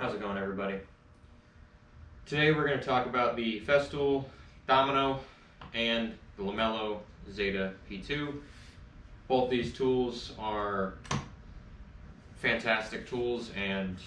How's it going, everybody? Today we're going to talk about the Festool, Domino, and the Lamello Zeta P2. Both these tools are fantastic tools and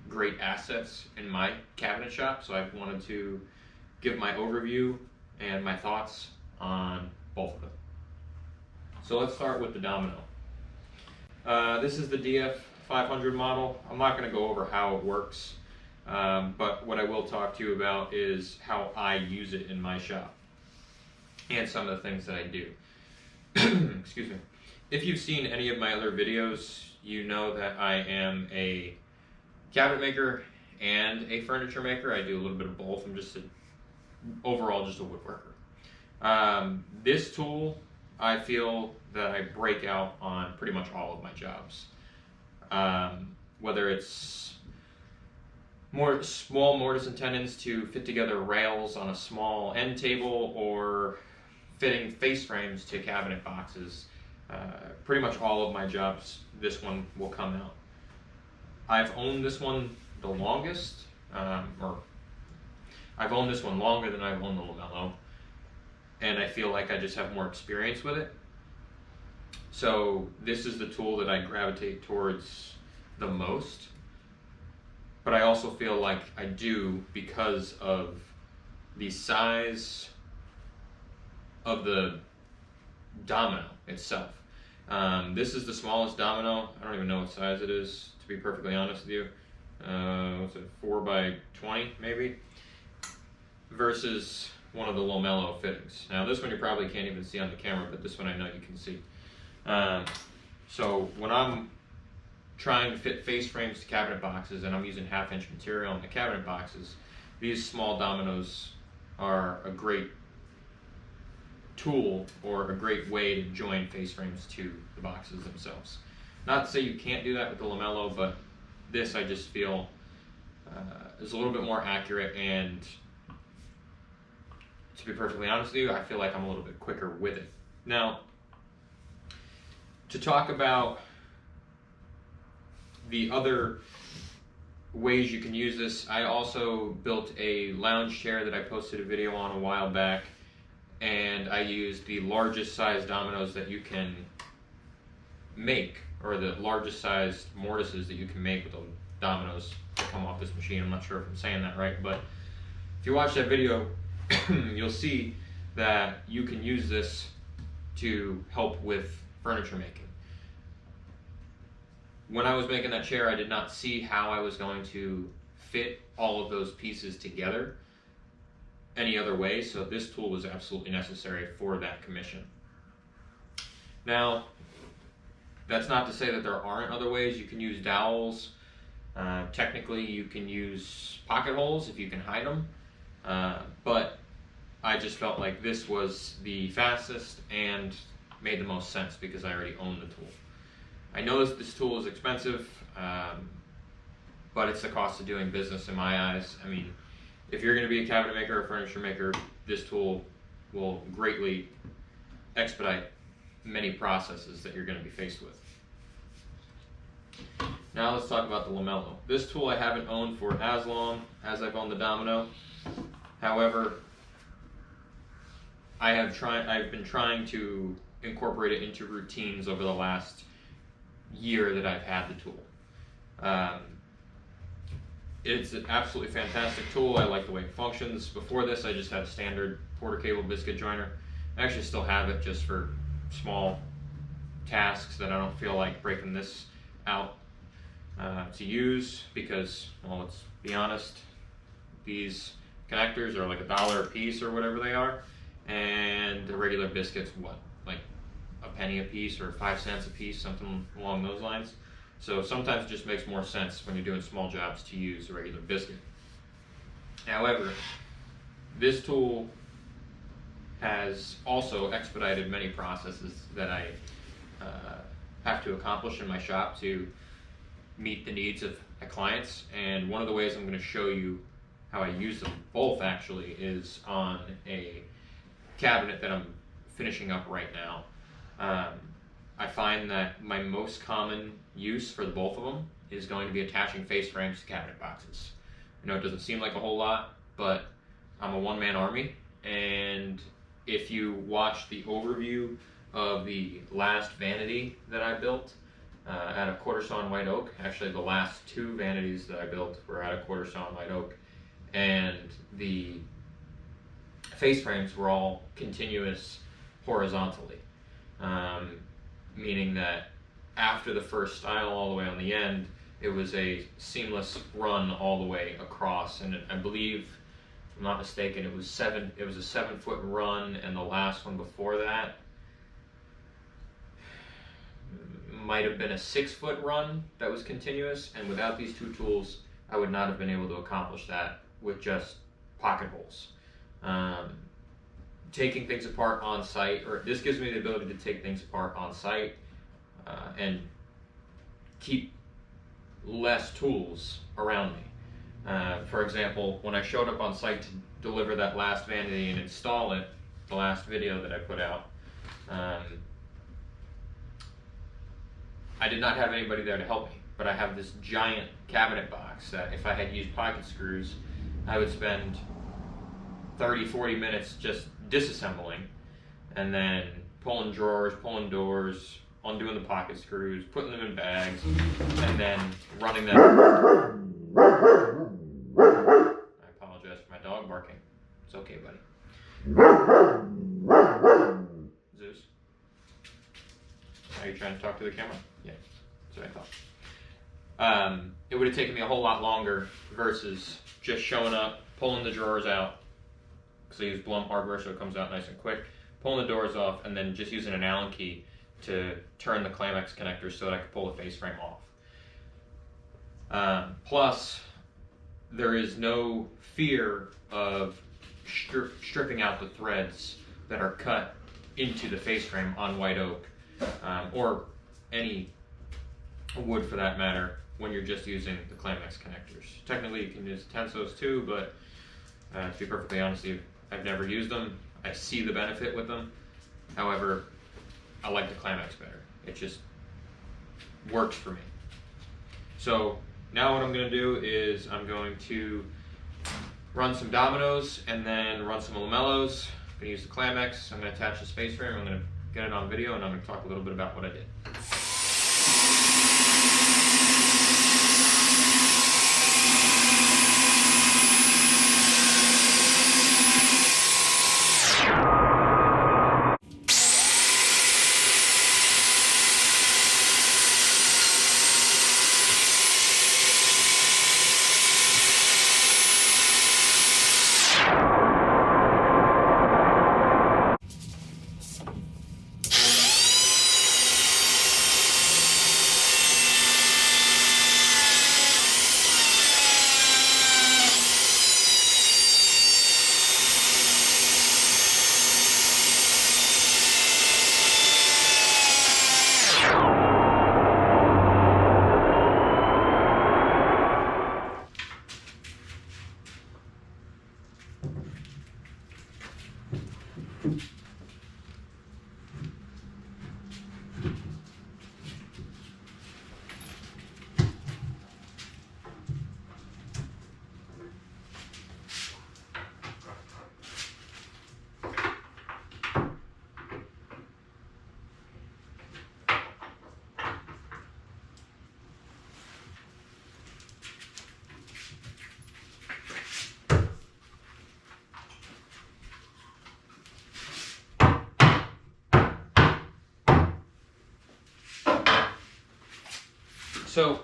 great assets in my cabinet shop, so I wanted to give my overview and my thoughts on both of them. So let's start with the Domino. This is the DF500 model. I'm not going to go over how it works, but what I will talk to you about is how I use it in my shop and some of the things that I do. Excuse me. If you've seen any of my other videos, you know that I am a cabinet maker and a furniture maker. I do a little bit of both. I'm just overall just a woodworker. This tool, I feel that I break out on pretty much all of my jobs. Whether it's more small mortise and tenons to fit together rails on a small end table, or fitting face frames to cabinet boxes, pretty much all of my jobs, this one will come out. I've owned this one the longest, or I've owned this one longer than I've owned the Lamello, and I feel like I just have more experience with it. So this is the tool that I gravitate towards the most, but I also feel like I do because of the size of the Domino itself. This is the smallest Domino. I don't even know what size it is, to be perfectly honest with you. What's it, 4 by 20 maybe? Versus one of the Lamello fittings. Now this one you probably can't even see on the camera, but this one I know you can see. So when I'm trying to fit face frames to cabinet boxes and I'm using 1/2-inch material on the cabinet boxes, these small Dominoes are a great tool or a great way to join face frames to the boxes themselves. Not to say you can't do that with the Lamello, but this I just feel is a little bit more accurate, and to be perfectly honest with you, I feel like I'm a little bit quicker with it. Now, to talk about the other ways you can use this, I also built a lounge chair that I posted a video on a while back, and I used the largest size Dominoes that you can make, or the largest sized mortises that you can make with the Dominoes that come off this machine. I'm not sure if I'm saying that right, but if you watch that video, you'll see that you can use this to help with furniture making. When I was making that chair, I did not see how I was going to fit all of those pieces together any other way, so this tool was absolutely necessary for that commission. Now, that's not to say that there aren't other ways. You can use dowels. Technically, you can use pocket holes if you can hide them, but I just felt like this was the fastest and made the most sense because I already own the tool. I know this tool is expensive, but it's the cost of doing business in my eyes. I mean, if you're going to be a cabinet maker or furniture maker, this tool will greatly expedite many processes that you're going to be faced with. Now let's talk about the Lamello. This tool I haven't owned for as long as I've owned the Domino. However, I've been trying to incorporate it into routines over the last year that I've had the tool. It's an absolutely fantastic tool. I like the way it functions. Before this, I just had a standard quarter cable biscuit joiner. I actually still have it just for small tasks that I don't feel like breaking this out to use, because, well, let's be honest, these connectors are like $1 a piece or whatever they are, and the regular biscuits, what, like a penny a piece or 5 cents a piece, something along those lines. So sometimes it just makes more sense when you're doing small jobs to use a regular biscuit. However, this tool has also expedited many processes that I have to accomplish in my shop to meet the needs of my clients. And one of the ways I'm going to show you how I use them both actually is on a cabinet that I'm finishing up right now. I find that my most common use for the both of them is going to be attaching face frames to cabinet boxes. I know it doesn't seem like a whole lot, but I'm a one-man army, and if you watch the overview of the last vanity that I built at a quarter saw in white oak, actually the last two vanities that I built were at a quarter saw in white oak, and the face frames were all continuous horizontally, meaning that after the first style all the way on the end, it was a seamless run all the way across, and I believe, if I'm not mistaken, it was a 7-foot run, and the last one before that might have been a 6-foot run that was continuous, and without these two tools, I would not have been able to accomplish that with just pocket holes. Taking things apart on site, or this gives me the ability to take things apart on site and keep less tools around me. For example, when I showed up on site to deliver that last vanity and install it, the last video that I put out, I did not have anybody there to help me, but I have this giant cabinet box that if I had used pocket screws, I would spend 30-40 minutes just disassembling and then pulling drawers, pulling doors, undoing the pocket screws, putting them in bags, and then running them. I apologize for my dog barking. It's okay, buddy. Zeus, are you trying to talk to the camera? Yeah, that's what I thought. It would have taken me a whole lot longer versus just showing up, pulling the drawers out, because I use Blum hardware so it comes out nice and quick, pulling the doors off, and then just using an Allen key to turn the Clamex connectors so that I could pull the face frame off. Plus, there is no fear of stripping out the threads that are cut into the face frame on white oak, or any wood for that matter, when you're just using the Clamex connectors. Technically you can use tensos too, but to be perfectly honest with you, I've never used them. I see the benefit with them. However, I like the Clamex better. It just works for me. So now what I'm going to do is I'm going to run some Dominos and then run some Lamellos. I'm going to use the Clamex. I'm going to attach the space frame. I'm going to get it on video, and I'm going to talk a little bit about what I did. So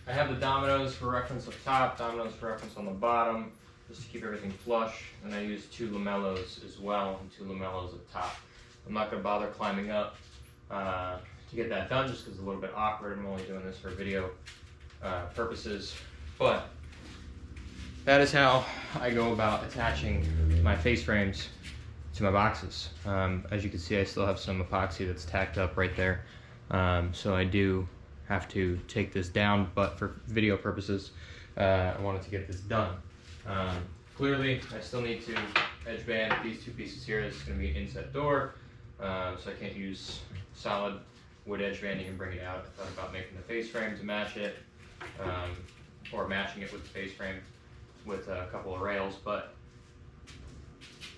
I have the Dominos for reference up top, Dominos for reference on the bottom, just to keep everything flush. And I use 2 Lamellos as well, and 2 Lamellos up top. I'm not going to bother climbing up to get that done, just because it's a little bit awkward. I'm only doing this for video purposes. But that is how I go about attaching my face frames to my boxes. As you can see, I still have some epoxy that's tacked up right there. So I do have to take this down, but for video purposes, I wanted to get this done. Clearly, I still need to edge band these 2 pieces here. This is going to be an inset door, so I can't use solid wood edge banding and bring it out. I thought about making the face frame to match it, or matching it with the face frame with a couple of rails, but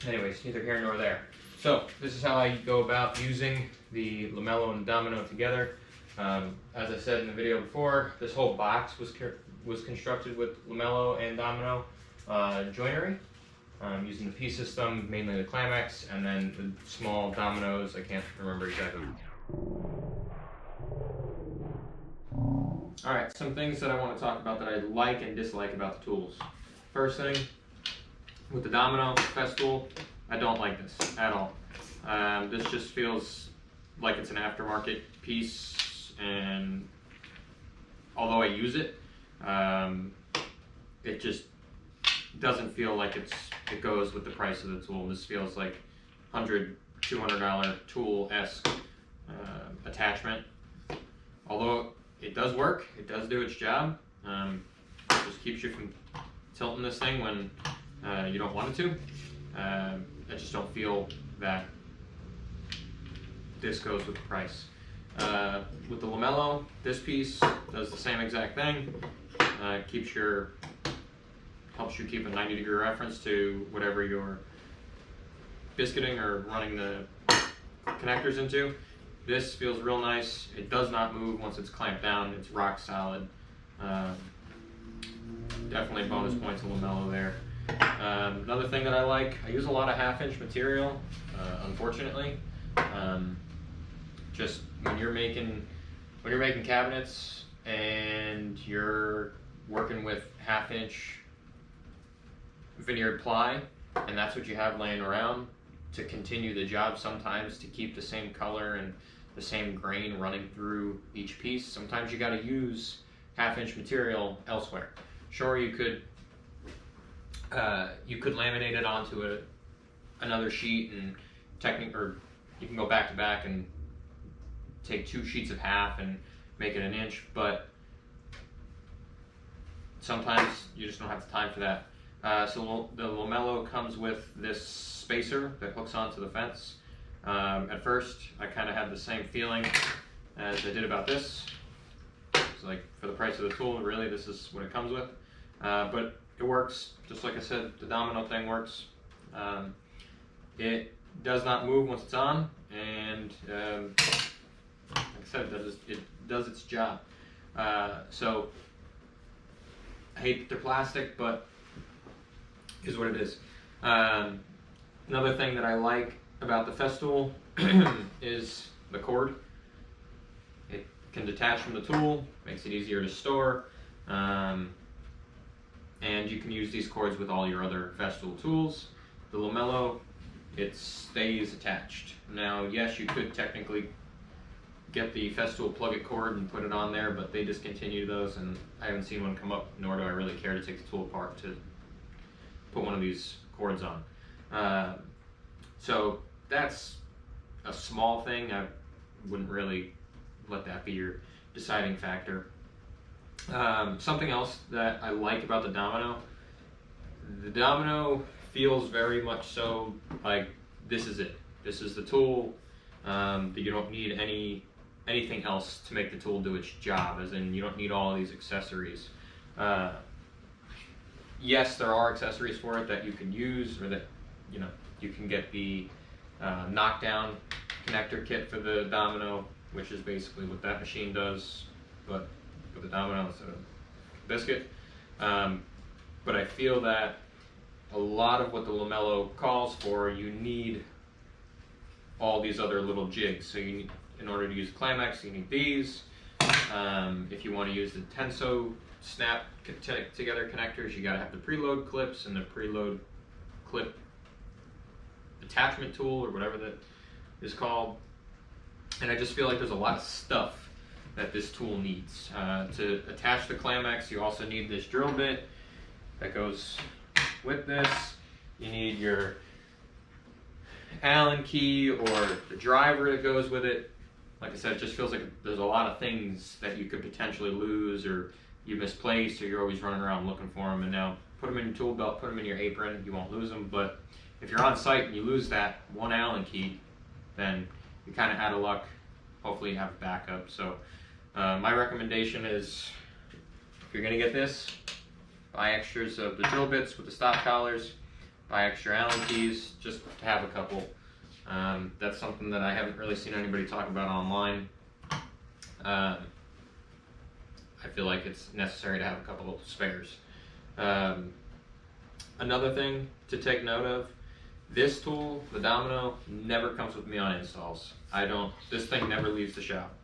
anyways, neither here nor there. So this is how I go about using the Lamello and Domino together. As I said in the video before, this whole box was constructed with Lamello and Domino joinery, using the P system, mainly the Clamex, and then the small dominoes. I can't remember exactly. Alright, some things that I want to talk about that I like and dislike about the tools. First thing, with the Domino Festool, I don't like this at all. This just feels like it's an aftermarket piece, and although I use it, it just doesn't feel like it goes with the price of the tool. This feels like $100, $200 tool-esque attachment. Although it does work, it does do its job. It just keeps you from tilting this thing when you don't want it to. I just don't feel that this goes with the price. With the Lamello, this piece does the same exact thing. Helps you keep a 90-degree reference to whatever you're biscuiting or running the connectors into. This feels real nice. It does not move once it's clamped down. It's rock solid. Definitely a bonus point to Lamello there. Another thing that I like, I use a lot of half-inch material, unfortunately. Just when you're making cabinets and you're working with half-inch veneered ply, and that's what you have laying around to continue the job, sometimes to keep the same color and the same grain running through each piece, sometimes you got to use half-inch material elsewhere. Sure, you could laminate it onto another sheet, and or you can go back to back and take 2 sheets of half and make it 1 inch, but sometimes you just don't have the time for that. So the Lamello comes with this spacer that hooks onto the fence. At first, I kind of had the same feeling as I did about this. It's like, for the price of the tool, really, this is what it comes with. But it works, just like I said, the Domino thing works. It does not move once it's on, and like I said, it does its job. So I hate that they're plastic, but is what it is. Another thing that I like about the Festool is the cord. It can detach from the tool, makes it easier to store, and you can use these cords with all your other Festool tools. The Lamello, it stays attached. Now, yes, you could technically get the Festool plug-it cord and put it on there, but they discontinued those, and I haven't seen one come up, nor do I really care to take the tool apart to put one of these cords on. So that's a small thing. I wouldn't really let that be your deciding factor. Something else that I like about the Domino feels very much so like this is it. This is the tool. That you don't need anything else to make the tool do its job, as in you don't need all these accessories. Yes, there are accessories for it that you can use, or that you can get the knockdown connector kit for the Domino, which is basically what that machine does, but with the Domino instead of biscuit. But I feel that a lot of what the Lamello calls for, you need all these other little jigs. So you need, in order to use Clamex, you need these. If you want to use the Tenso snap together connectors, you got to have the preload clips and the preload clip attachment tool, or whatever that is called. And I just feel like there's a lot of stuff that this tool needs. To attach the Clamex, you also need this drill bit that goes with this. You need your Allen key or the driver that goes with it. Like I said, it just feels like there's a lot of things that you could potentially lose, or you misplace, or you're always running around looking for them. And now put them in your tool belt, put them in your apron, you won't lose them. But if you're on site and you lose that one Allen key, then you're kind of out of luck hopefully you have backup. So my recommendation is, if you're gonna get this, buy extras of the drill bits with the stop collars, buy extra Allen keys, just to have a couple. That's something that I haven't really seen anybody talk about online. I feel like it's necessary to have a couple of spares. Another thing to take note of, this tool, the Domino, never comes with me on installs. This thing never leaves the shop.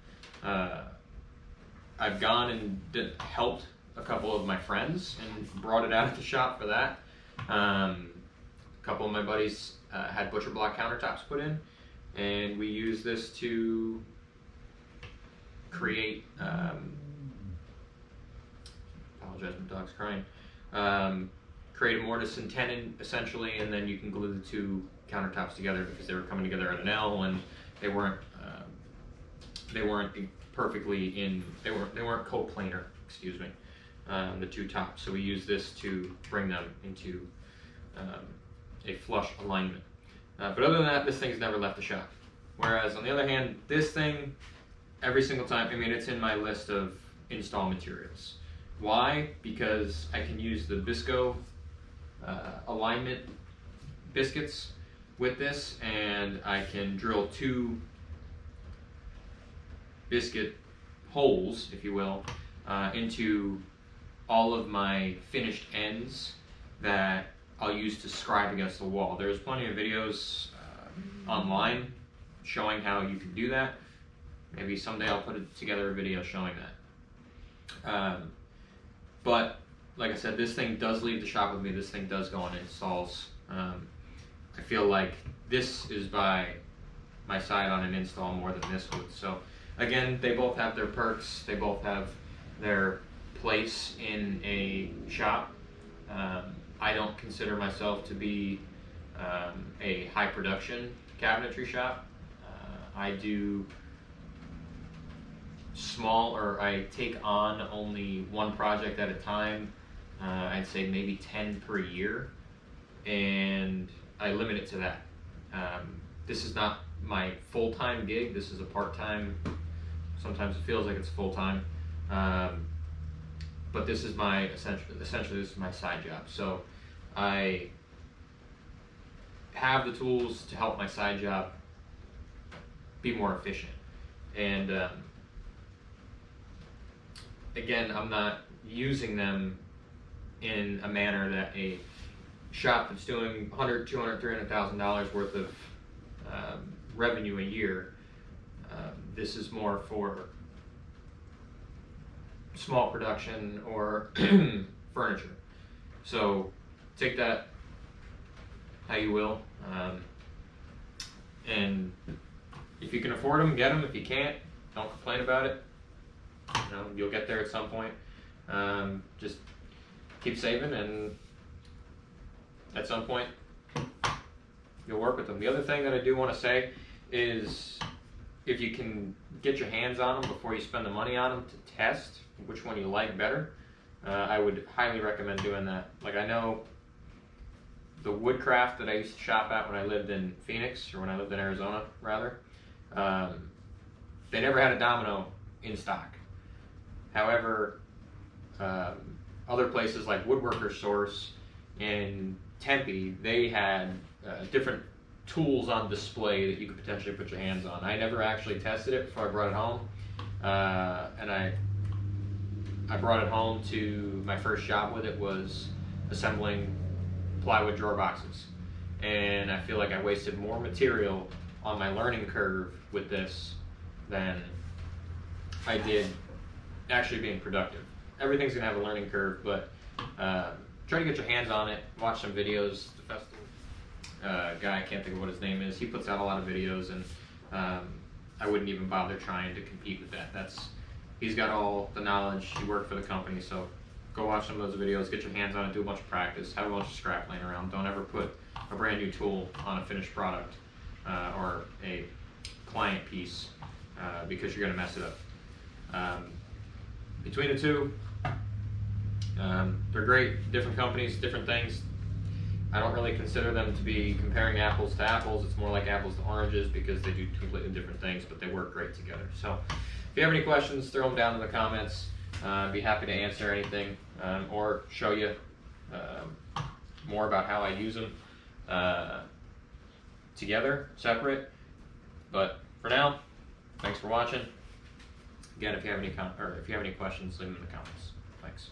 I've gone and helped a couple of my friends and brought it out of the shop for that. A couple of my buddies had butcher block countertops put in, and we use this to create, apologize, my dog's crying, create a mortise and tenon essentially, and then you can glue the two countertops together because they were coming together at an L, and they weren't perfectly they weren't coplanar, excuse me, the two tops. So we use this to bring them into a flush alignment. But other than that, this thing's never left the shop. Whereas on the other hand, this thing, every single time, I mean, it's in my list of install materials. Why? Because I can use the Bisco alignment biscuits with this, and I can drill 2 biscuit holes, if you will, into all of my finished ends that I'll use to scribe against the wall. There's plenty of videos online showing how you can do that. Maybe someday I'll put together a video showing that. But like I said, this thing does leave the shop with me. This thing does go on installs. I feel like this is by my side on an install more than this would. So again, they both have their perks. They both have their place in a shop. I don't consider myself to be a high production cabinetry shop. I do small, or I take on only one project at a time. I'd say maybe 10 per year, and I limit it to that. This is not my full-time gig. This is a part-time. Sometimes it feels like it's full-time, but this is my essentially this is my side job. So I have the tools to help my side job be more efficient. And again, I'm not using them in a manner that a shop that's doing $100,000, $200,000, $300,000 worth of revenue a year. This is more for small production or furniture. So take that how you will. And if you can afford them, get them. If you can't, don't complain about it. You know, you'll get there at some point. Just keep saving, and at some point you'll work with them. The other thing that I do want to say is, if you can get your hands on them before you spend the money on them to test which one you like better, I would highly recommend doing that. Like, I know the Woodcraft that I used to shop at when I lived in Phoenix, or when I lived in Arizona rather, they never had a Domino in stock. However, other places like Woodworker Source in Tempe, they had different tools on display that you could potentially put your hands on. I never actually tested it before I brought it home, and I brought it home to my first job with it was assembling plywood drawer boxes, and I feel like I wasted more material on my learning curve with this than I did actually being productive. Everything's gonna have a learning curve, but try to get your hands on it. Watch some videos. The festival guy, I can't think of what his name is, he puts out a lot of videos, and I wouldn't even bother trying to compete with that. He's got all the knowledge. He worked for the company, so go watch some of those videos, get your hands on it, do a bunch of practice, have a bunch of scrap laying around. Don't ever put a brand new tool on a finished product or a client piece because you're gonna mess it up. Between the two, they're great, different companies, different things. I don't really consider them to be comparing apples to apples. It's more like apples to oranges because they do completely different things, but they work great together. So if you have any questions, throw them down in the comments. I'd be happy to answer anything or show you more about how I use them together, separate. But for now, thanks for watching. Again, if you have any questions, leave them in the comments. Thanks.